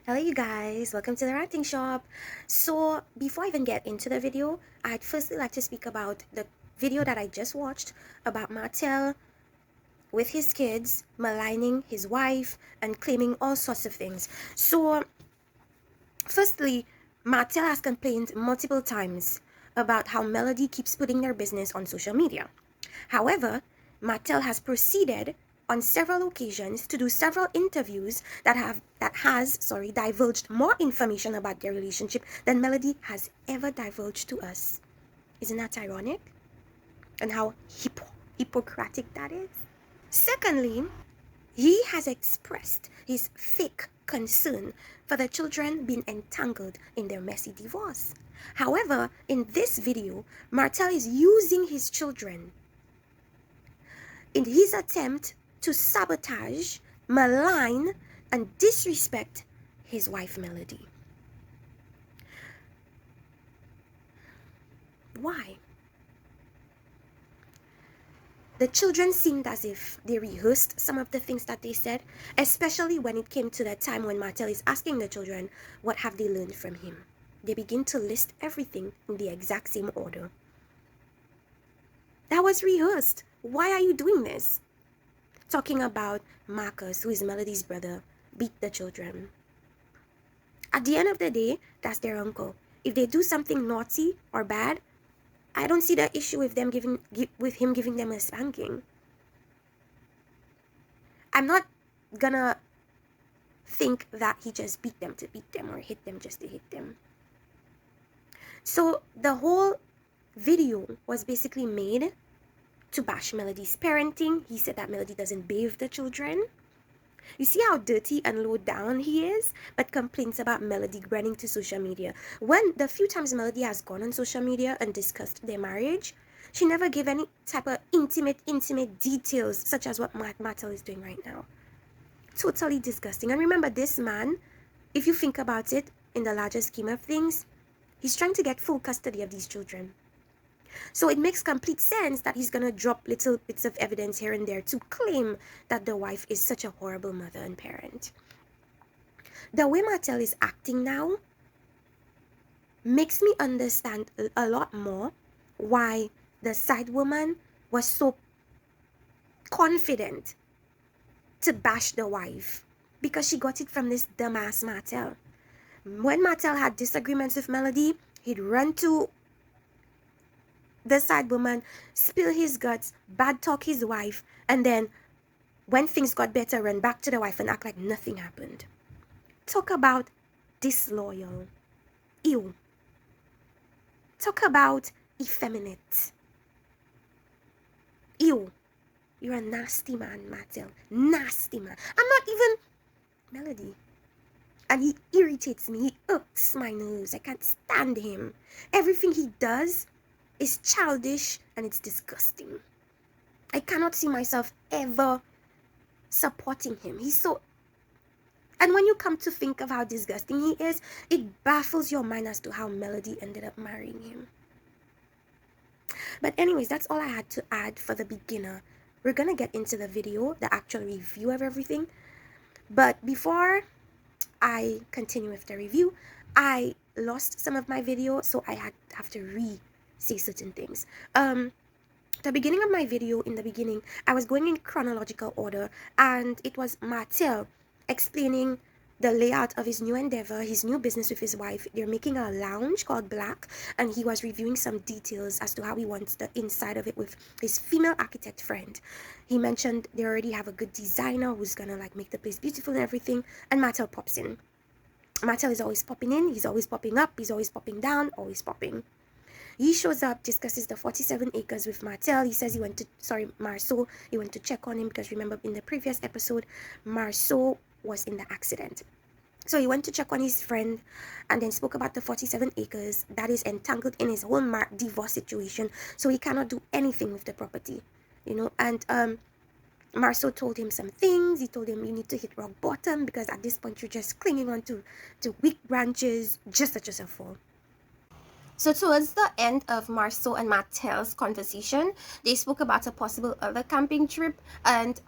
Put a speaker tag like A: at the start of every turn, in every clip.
A: Hello you guys, welcome to the writing shop. So before I even get into the video, I'd firstly like to speak about the video that I just watched about Martell with his kids maligning his wife and claiming all sorts of things. So firstly, Martell has complained multiple times about how Melody keeps putting their business on social media. However, Martell has proceeded on several occasions to do several interviews that has divulged more information about their relationship than Melody has ever divulged to us. Isn't that ironic? And how hypocritic that is? Secondly, he has expressed his fake concern for the children being entangled in their messy divorce. However, in this video, Martell is using his children in his attempt to sabotage, malign, and disrespect his wife Melody. Why? The children seemed as if they rehearsed some of the things that they said, especially when it came to the time when Martell is asking the children what have they learned from him. They begin to list everything in the exact same order. That was rehearsed. Why are you doing this? Talking about Marcus, who is Melody's brother, beat the children. At the end of the day, that's their uncle. If they do something naughty or bad, I don't see the issue with him giving them a spanking. I'm not gonna think that he just beat them to beat them or hit them just to hit them. So the whole video was basically made to bash Melody's parenting. He said that Melody doesn't bathe the children. You see how dirty and low down he is, but complains about Melody running to social media. When the few times Melody has gone on social media and discussed their marriage, she never gave any type of intimate details, such as what Martell is doing right now. Totally disgusting. And remember, this man, if you think about it in the larger scheme of things, he's trying to get full custody of these children. So it makes complete sense that he's going to drop little bits of evidence here and there to claim that the wife is such a horrible mother and parent. The way Martell is acting now makes me understand a lot more why the side woman was so confident to bash the wife, because she got it from this dumbass Martell. When Martell had disagreements with Melody, he'd run to the side woman, spill his guts, bad talk his wife, and then when things got better, run back to the wife and act like nothing happened. Talk about disloyal. Ew. Talk about effeminate. Ew. You're a nasty man, Martell. Nasty man. I'm not even Melody. And he irritates me. He irks my nerves. I can't stand him. Everything he does is childish and it's disgusting. I cannot see myself ever supporting him. He's so... And when you come to think of how disgusting he is, it baffles your mind as to how Melody ended up marrying him. But anyways, that's all I had to add for the beginner. We're gonna get into the video, the actual review of everything. But before I continue with the review, I lost some of my video, so I have to say certain things. The beginning of my video, in the beginning, I was going in chronological order, and it was Martell explaining the layout of his new endeavor, his new business with his wife. They're making a lounge called Black, and he was reviewing some details as to how he wants the inside of it with his female architect friend. He mentioned they already have a good designer who's gonna like make the place beautiful and everything, and Martell pops in. Martell is always popping in, he's always popping up, he's always popping down, always popping. He shows up, discusses the 47 acres with Martell. He says Marceau, he went to check on him because remember in the previous episode, Marceau was in the accident. So he went to check on his friend and then spoke about the 47 acres that is entangled in his whole divorce situation. So he cannot do anything with the property, and Marceau told him some things. He told him you need to hit rock bottom because at this point you're just clinging on to weak branches, just let yourself fall. So towards the end of Marceau and Martell's conversation, they spoke about a possible other camping trip, and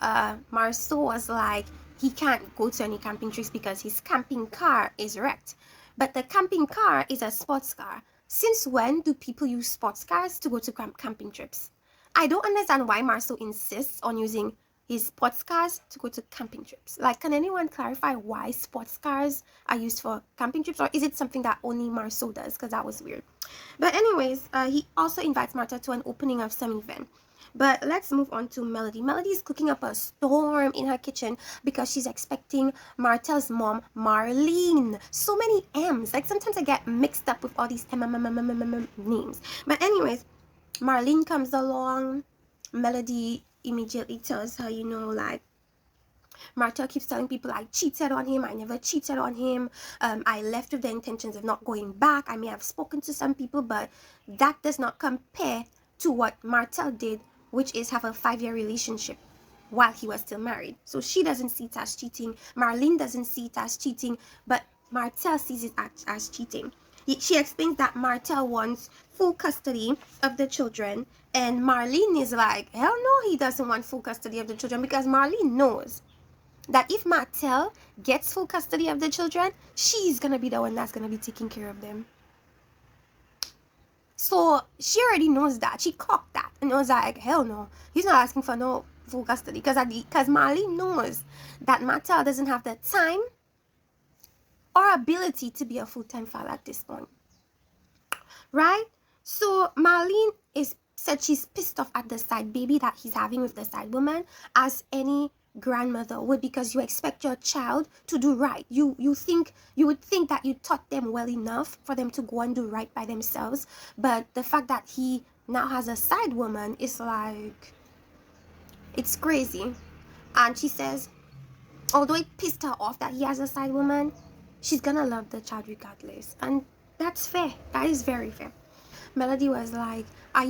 A: Marceau was like, he can't go to any camping trips because his camping car is wrecked. But the camping car is a sports car. Since when do people use sports cars to go to camping trips? I don't understand why Marceau insists on using his sports cars to go to camping trips. Like, can anyone clarify why sports cars are used for camping trips? Or is it something that only Marceau does? Because that was weird. But anyways, he also invites Martha to an opening of some event. But let's move on to Melody. Melody is cooking up a storm in her kitchen because she's expecting Martell's mom, Marlene. So many M's. Like, sometimes I get mixed up with all these names. But anyways, Marlene comes along. Melody immediately tells her, you know, like, Martell keeps telling people I cheated on him. I never cheated on him. I left with the intentions of not going back. I may have spoken to some people, but that does not compare to what Martell did, which is have a 5-year relationship while he was still married. So she doesn't see it as cheating. Marlene doesn't see it as cheating, but Martell sees it as cheating. She explains that Martell wants full custody of the children, and Marlene is like, hell no, he doesn't want full custody of the children, because Marlene knows that if Martell gets full custody of the children, she's gonna be the one that's gonna be taking care of them. So she already knows that. She clocked that and was like, hell no, he's not asking for no full custody, because Marlene knows that Martell doesn't have the time or ability to be a full-time father at this point, right? So Marlene said she's pissed off at the side baby that he's having with the side woman, as any grandmother would, because you expect your child to do right. You would think that you taught them well enough for them to go and do right by themselves, but the fact that he now has a side woman is like, it's crazy. And she says, although it pissed her off that he has a side woman, she's gonna love the child regardless, and that's fair. That is very fair. Melody was like, I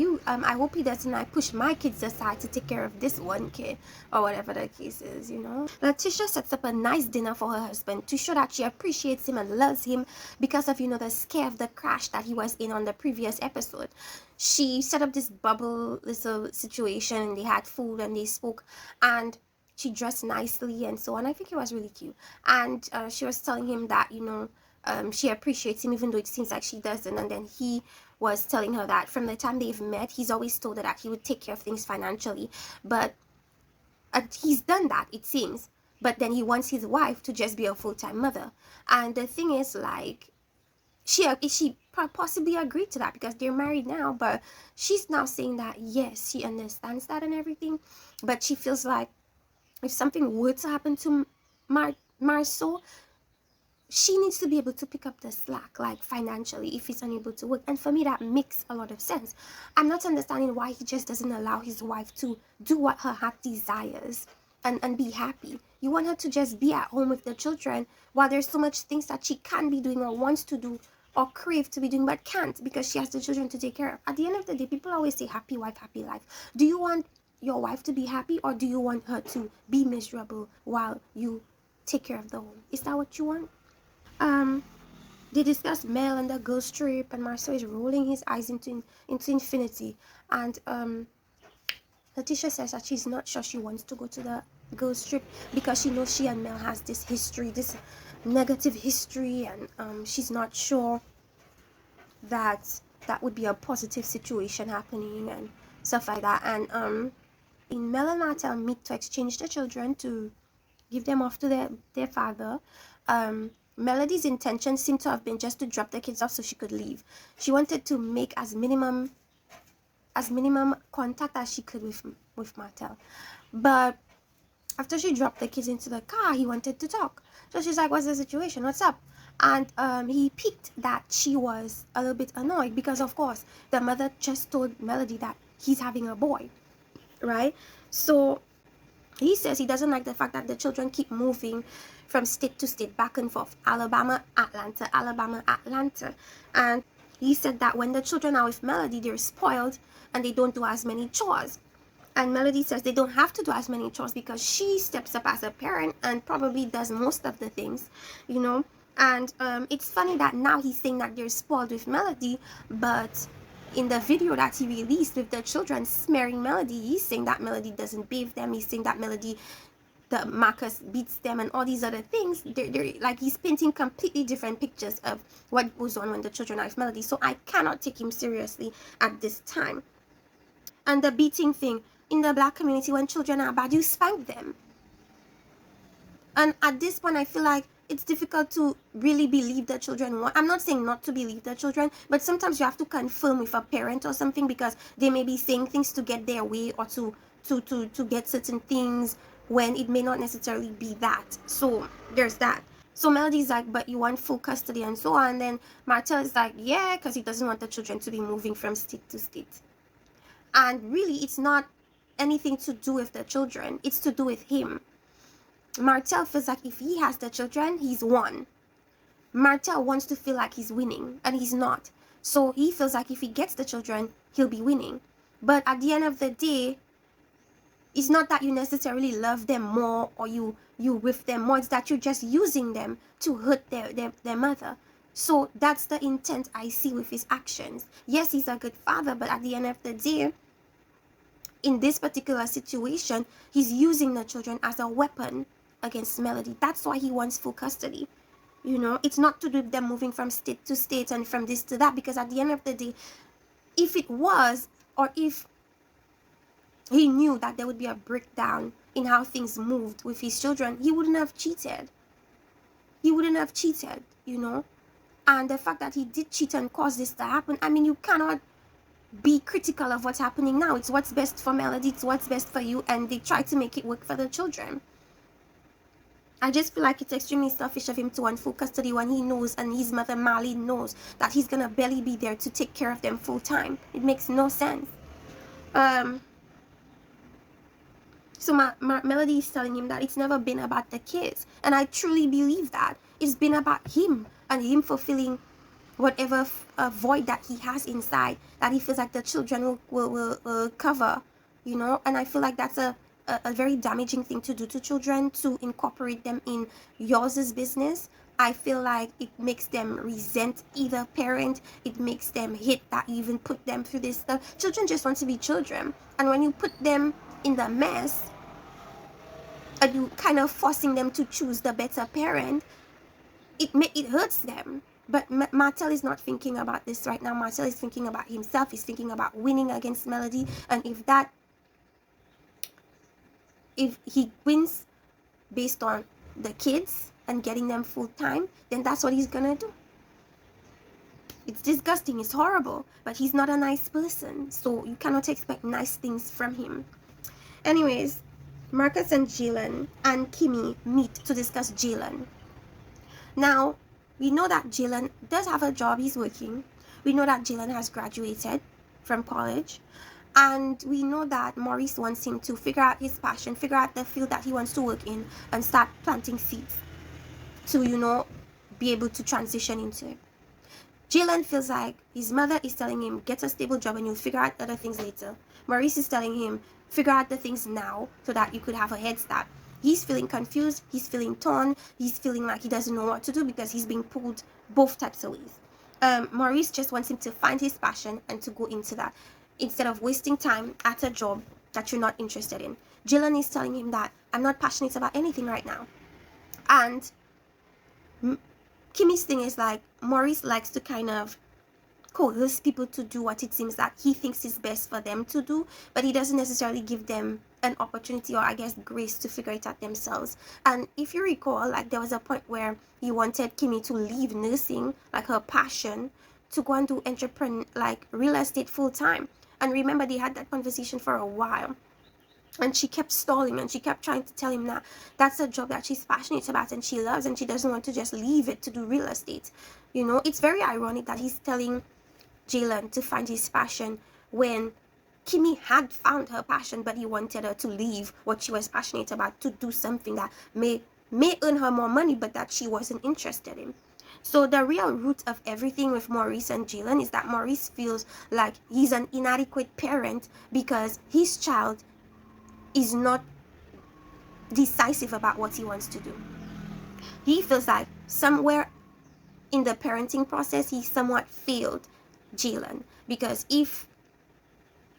A: hope he doesn't like push my kids aside to take care of this one kid, or whatever the case is, you know. Letitia sets up a nice dinner for her husband to show that she appreciates him and loves him because of, you know, the scare of the crash that he was in on the previous episode. She set up this bubble little situation, and they had food and they spoke, and she dressed nicely and so on. I think it was really cute. And she was telling him that, you know, she appreciates him even though it seems like she doesn't. And then he was telling her that from the time they've met, he's always told her that he would take care of things financially, but he's done that, it seems. But then he wants his wife to just be a full-time mother. And the thing is, like, she possibly agreed to that because they're married now, but she's now saying that yes, she understands that and everything, but she feels like if something were to happen to Marceau, she needs to be able to pick up the slack, like financially, if he's unable to work. And for me, that makes a lot of sense. I'm not understanding why he just doesn't allow his wife to do what her heart desires and be happy. You want her to just be at home with the children while there's so much things that she can be doing or wants to do or crave to be doing but can't because she has the children to take care of. At the end of the day, people always say happy wife, happy life. Do you want your wife to be happy, or do you want her to be miserable while you take care of the home? Is that what you want? They discuss Mel and the girls trip, and Marceau is rolling his eyes into infinity. And Letitia says that she's not sure she wants to go to the girls trip because she knows she and Mel has this history, this negative history, and she's not sure that would be a positive situation happening and stuff like that. And in Mel and Martell meet to exchange the children to give them off to their father. Melody's intention seemed to have been just to drop the kids off so she could leave. She wanted to make as minimum contact as she could with Martell. But after she dropped the kids into the car, he wanted to talk. So she's like, what's the situation? What's up? And he picked that she was a little bit annoyed because, of course, the mother just told Melody that he's having a boy, right? So he says he doesn't like the fact that the children keep moving from state to state, back and forth, Alabama, Atlanta. And he said that when the children are with Melody, they're spoiled and they don't do as many chores. And Melody says they don't have to do as many chores because she steps up as a parent and probably does most of the things, you know. And it's funny that now he's saying that they're spoiled with Melody, but in the video that he released with the children smearing Melody, he's saying that Melody doesn't bathe them. He's saying that Melody the Marcus beats them and all these other things, they're like he's painting completely different pictures of what goes on when the children are with Melody. So I cannot take him seriously at this time. And the beating thing, in the Black community, when children are bad, you spank them. And at this point, I feel like it's difficult to really believe the children want. I'm not saying not to believe the children, but sometimes you have to confirm with a parent or something, because they may be saying things to get their way or to get certain things when it may not necessarily be that. So there's that. So Melody's like, but you want full custody and so on. And then Martell is like, yeah, because he doesn't want the children to be moving from state to state. And really, it's not anything to do with the children. It's to do with him. Martell feels like if he has the children, he's won. Martell wants to feel like he's winning, and he's not. So he feels like if he gets the children, he'll be winning. But at the end of the day, it's not that you necessarily love them more or you with them more. It's that you're just using them to hurt their mother. So that's the intent I see with his actions. Yes, he's a good father, but at the end of the day, in this particular situation, he's using the children as a weapon against Melody. That's why he wants full custody. You know, it's not to do with them moving from state to state and from this to that, because at the end of the day, if it was, or if he knew that there would be a breakdown in how things moved with his children, he wouldn't have cheated. He wouldn't have cheated, you know. And the fact that he did cheat and cause this to happen, I mean, you cannot be critical of what's happening now. It's what's best for Melody, it's what's best for you, and they try to make it work for the children. I just feel like it's extremely selfish of him to want full custody when he knows, and his mother Marley knows, that he's gonna barely be there to take care of them full time. It makes no sense. So Melody is telling him that it's never been about the kids, and I truly believe that. It's been about him and him fulfilling whatever void that he has inside, that he feels like the children will cover, you know. And I feel like that's a very damaging thing to do to children, to incorporate them in yours business. I feel like it makes them resent either parent. It makes them hate that you even put them through this stuff. Children just want to be children, and when you put them in the mess and you kind of forcing them to choose the better parent, it hurts them. But Martell is not thinking about this right now. Martell is thinking about himself. He's thinking about winning against Melody. And if he wins based on the kids and getting them full time, then that's what he's gonna do. It's disgusting. It's horrible. But he's not a nice person. So you cannot expect nice things from him. Anyways, Marcus and Jalen and Kimmy meet to discuss Jalen. Now, we know that Jalen does have a job. He's working. We know that Jalen has graduated from college. And we know that Maurice wants him to figure out his passion, figure out the field that he wants to work in, and start planting seeds to, you know, be able to transition into it. Jalen feels like his mother is telling him, get a stable job and you'll figure out other things later. Maurice is telling him, figure out the things now so that you could have a head start. He's feeling confused, he's feeling torn, he's feeling like he doesn't know what to do because he's being pulled both types of ways. Maurice just wants him to find his passion and to go into that, instead of wasting time at a job that you're not interested in. Jalen is telling him that I'm not passionate about anything right now. And Kimmy's thing is like, Maurice likes to kind of coerce people to do what it seems that he thinks is best for them to do, but he doesn't necessarily give them an opportunity, or I guess grace, to figure it out themselves. And if you recall, like, there was a point where he wanted Kimmy to leave nursing, like her passion, to go and do like real estate full time. And remember, they had that conversation for a while, and she kept stalling and she kept trying to tell him that that's a job that she's passionate about and she loves, and she doesn't want to just leave it to do real estate. You know, it's very ironic that he's telling Jalen to find his passion when Kimmy had found her passion, but he wanted her to leave what she was passionate about to do something that may earn her more money, but that she wasn't interested in. So the real root of everything with Maurice and Jalen is that Maurice feels like he's an inadequate parent because his child is not decisive about what he wants to do. He feels like somewhere in the parenting process, he somewhat failed Jalen, because if,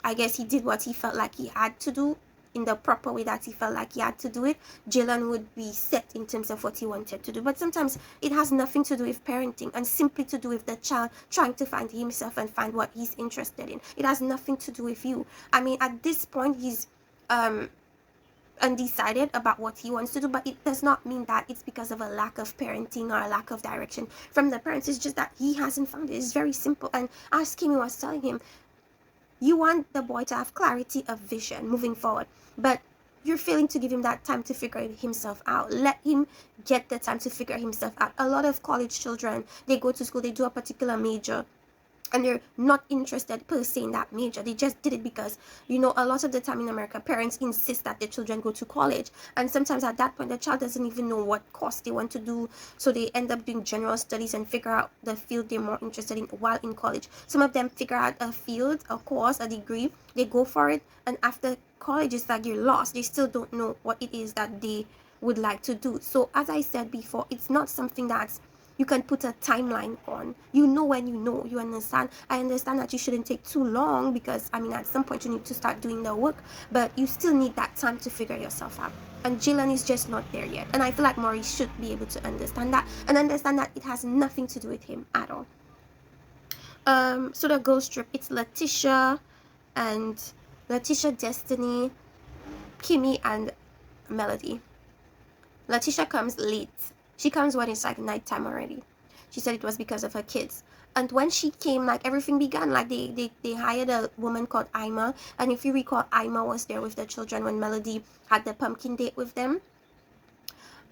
A: I guess, he did what he felt like he had to do in the proper way that he felt like he had to do it, Jalen would be set in terms of what he wanted to do. But sometimes it has nothing to do with parenting and simply to do with the child trying to find himself and find what he's interested in. It has nothing to do with you. I mean, at this point, he's undecided about what he wants to do, but it does not mean that it's because of a lack of parenting or a lack of direction from the parents. It's just that he hasn't found it. It's very simple. And as Kimmy was telling him, you want the boy to have clarity of vision moving forward, but you're failing to give him that time to figure himself out. Let him get the time to figure himself out. A lot of college children, they go to school, they do a particular major, and they're not interested per se in that major. They just did it because, you know, a lot of the time in America, parents insist that their children go to college, and sometimes at that point the child doesn't even know what course they want to do, so they end up doing general studies and figure out the field they're more interested in while in college. Some of them figure out a field, a course, a degree, they go for it, and after college it's like you're lost. They still don't know what it is that they would like to do. So as I said before, it's not something that's you can put a timeline on. You know when you know, you understand. I understand that you shouldn't take too long because, I mean, at some point you need to start doing the work, but you still need that time to figure yourself out. And Jalen is just not there yet. And I feel like Maurice should be able to understand that and understand that it has nothing to do with him at all. So the girls trip, it's Letitia, Destiny, Kimmy, and Melody. Letitia comes late. She comes when it's like nighttime already. She said it was because of her kids. And when she came, like everything began. Like they hired a woman called Ima. And if you recall, Ima was there with the children when Melody had the pumpkin date with them.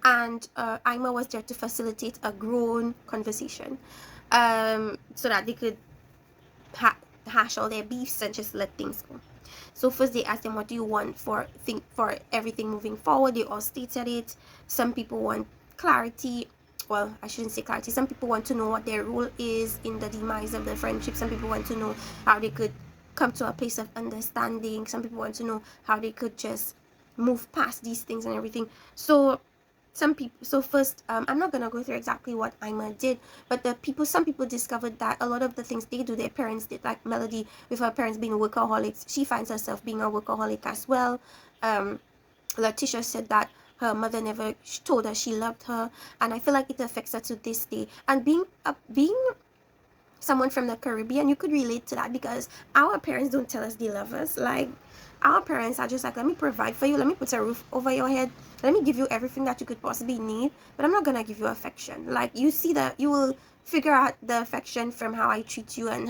A: And Ima was there to facilitate a grown conversation, so that they could hash all their beefs and just let things go. So first they asked them, what do you want for everything moving forward? They all stated it. Some people want clarity. Well, I shouldn't say clarity. Some people want to know what their role is in the demise of the friendship. Some people want to know how they could come to a place of understanding. Some people want to know how they could just move past these things and everything. So first, I'm not gonna go through exactly what Ima did, but some people discovered that a lot of the things they do, their parents did. Like Melody, with her parents being workaholics, she finds herself being a workaholic as well. Letitia said that her mother never told her she loved her, and I feel like it affects her to this day. And being someone from the Caribbean, you could relate to that because our parents don't tell us they love us. Like, our parents are just like, let me provide for you, let me put a roof over your head, let me give you everything that you could possibly need, but I'm not gonna give you affection. Like, you see that you will figure out the affection from how I treat you and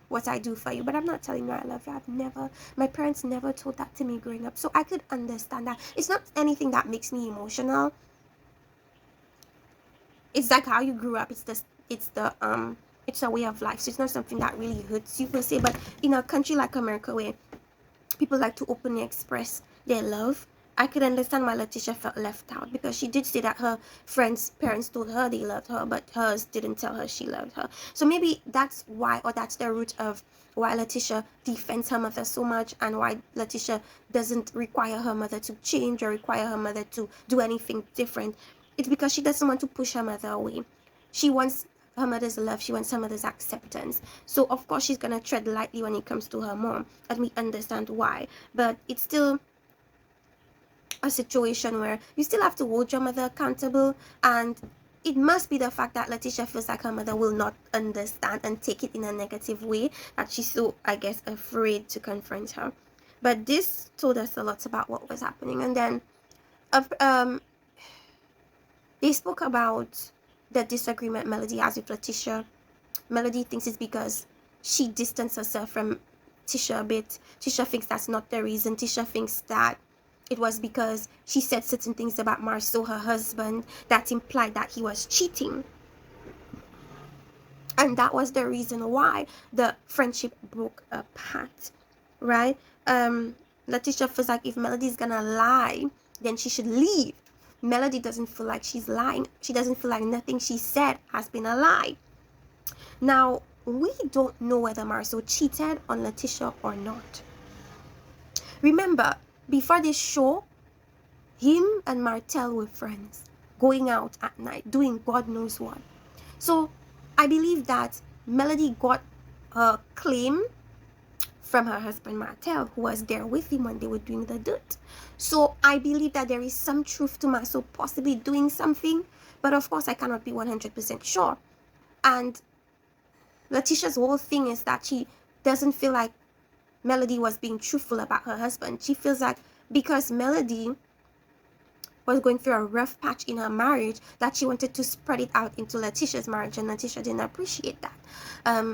A: what I do for you, but I'm not telling you I love you. My parents never told that to me growing up, so I could understand that. It's not anything that makes me emotional. It's like how you grew up. It's a way of life, so it's not something that really hurts you per se. But in a country like America, where people like to openly express their love, I could understand why Letitia felt left out, because she did say that her friends' parents told her they loved her, but hers didn't tell her she loved her. So maybe that's why, or that's the root of why Letitia defends her mother so much, and why Letitia doesn't require her mother to change or require her mother to do anything different. It's because she doesn't want to push her mother away. She wants her mother's love, she wants her mother's acceptance. So of course she's gonna tread lightly when it comes to her mom, and we understand why. But it's still a situation where you still have to hold your mother accountable, and it must be the fact that Letitia feels like her mother will not understand and take it in a negative way, that she's so, I guess, afraid to confront her. But this told us a lot about what was happening. And then they spoke about the disagreement Melody has with Letitia. Melody thinks it's because she distanced herself from Tisha a bit. Tisha thinks that's not the reason. Tisha thinks that it was because she said certain things about Marceau, her husband, that implied that he was cheating. And that was the reason why the friendship broke apart, right? Letitia feels like if Melody's gonna lie, then she should leave. Melody doesn't feel like she's lying. She doesn't feel like nothing she said has been a lie. Now, we don't know whether Marceau cheated on Letitia or not. Remember, before this show, him and Martell were friends, going out at night, doing God knows what. So I believe that Melody got her claim from her husband Martell, who was there with him when they were doing the dirt. So I believe that there is some truth to Marceau possibly doing something, but of course I cannot be 100% sure. And Letitia's whole thing is that she doesn't feel like Melody was being truthful about her husband. She feels like because Melody was going through a rough patch in her marriage, that she wanted to spread it out into Letitia's marriage, and Letitia didn't appreciate that.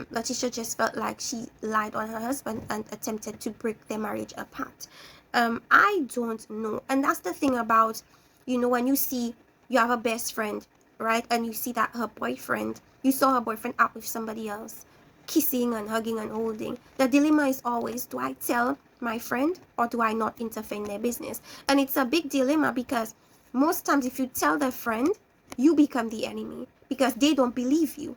A: Letitia just felt like she lied on her husband and attempted to break their marriage apart. I don't know. And that's the thing about, when you have a best friend, right? And you see that you saw her boyfriend out with somebody else, kissing and hugging and holding. The dilemma is always, do I tell my friend or do I not interfere in their business? And it's a big dilemma because most times if you tell the friend, you become the enemy because they don't believe you,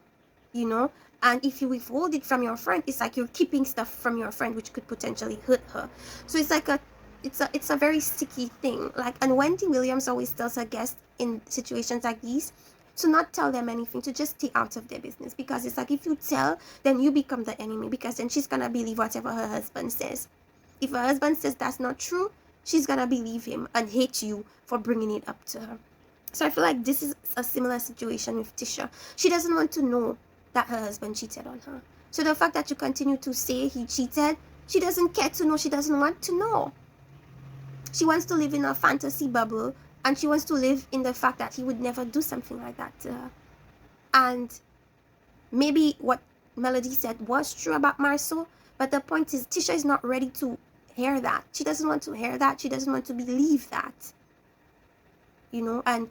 A: and if you withhold it from your friend, it's like you're keeping stuff from your friend which could potentially hurt her. So it's like it's a very sticky thing. Like, and Wendy Williams always tells her guests in situations like these to not tell them anything, to just stay out of their business, because it's like if you tell, then you become the enemy, because then she's gonna believe whatever her husband says. If her husband says that's not true, she's gonna believe him and hate you for bringing it up to her. So I feel like this is a similar situation with Tisha. She doesn't want to know that her husband cheated on her. So the fact that you continue to say he cheated, she doesn't care to know. She doesn't want to know. She wants to live in a fantasy bubble, and she wants to live in the fact that he would never do something like that to her. And maybe what Melody said was true about Marceau, but the point is Tisha is not ready to hear that. She doesn't want to hear that. She doesn't want to believe that. And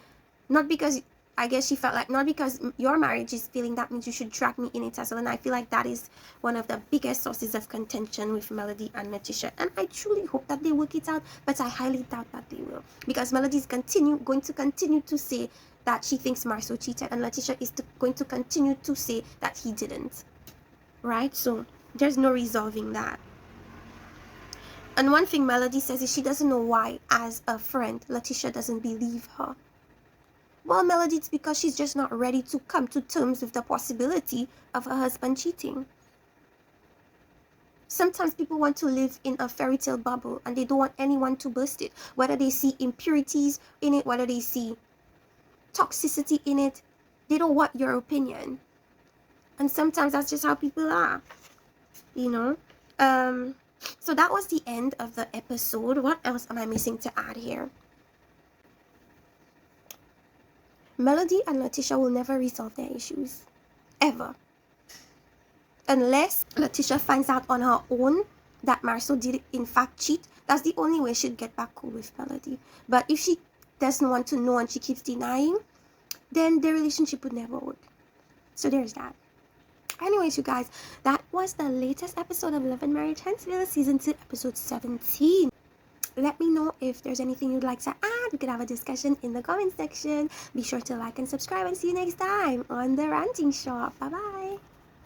A: not because, I guess she felt like, not because your marriage is failing, that means you should drag me in it as well. And I feel like that is one of the biggest sources of contention with Melody and Letitia. And I truly hope that they work it out, but I highly doubt that they will. Because Melody is going to continue to say that she thinks Marceau cheated, and Letitia is going to continue to say that he didn't. Right? So there's no resolving that. And one thing Melody says is she doesn't know why, as a friend, Letitia doesn't believe her. Well, Melody, it's because she's just not ready to come to terms with the possibility of her husband cheating. Sometimes people want to live in a fairy tale bubble and they don't want anyone to burst it. Whether they see impurities in it, whether they see toxicity in it, they don't want your opinion. And sometimes that's just how people are, So that was the end of the episode. What else am I missing to add here? Melody and Letitia will never resolve their issues. Ever. Unless Letitia finds out on her own that Marceau did in fact cheat. That's the only way she'd get back cool with Melody. But if she doesn't want to know and she keeps denying, then their relationship would never work. So there's that. Anyways, you guys, that was the latest episode of Love and Marriage Huntsville, Season 2, Episode 17. Let me know if there's anything you'd like to add. We could have a discussion in the comment section. Be sure to like and subscribe, and see you next time on The Ranting Shop. Bye-bye.